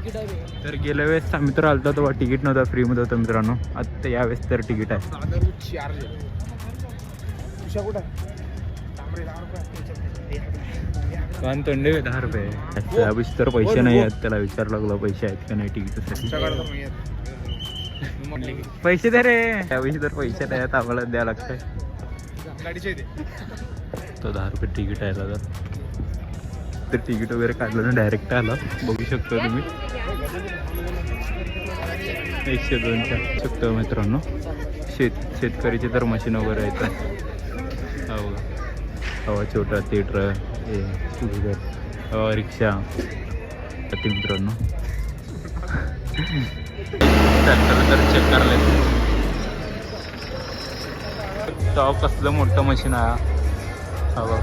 तर गेल्या वेळेस आम्ही तर आलतो तेव्हा तिकीट नव्हतं, फ्रीमध्ये होतं मित्रांनो. आता यावेळेस तर तिकीट आहे. कान तंडे 10 रुपये. त्यावेळेस तर पैसे नाही आहेत. त्याला विचार लागलो पैसे आहेत का नाही तिकीटसाठी. पैसे दे रे. त्यावेळेस तर पैसे नाही आहेत, आम्हाला द्यावं लागतंय. तो 10 रुपये तिकीट आहे दादा. तर तिकीट वगैरे काढलं ना डायरेक्ट आलं, बघू शकतो तुम्ही. 102च्या शकतो मित्रांनो. शेतकरीचे तर मशीन वगैरे आहेत. हो हवा छोटा थिएटर, रिक्षा ते मित्रांनो. ट्रॅक्टर तर चेक करले. तो कसलं मोठं मशीन आहे. हवा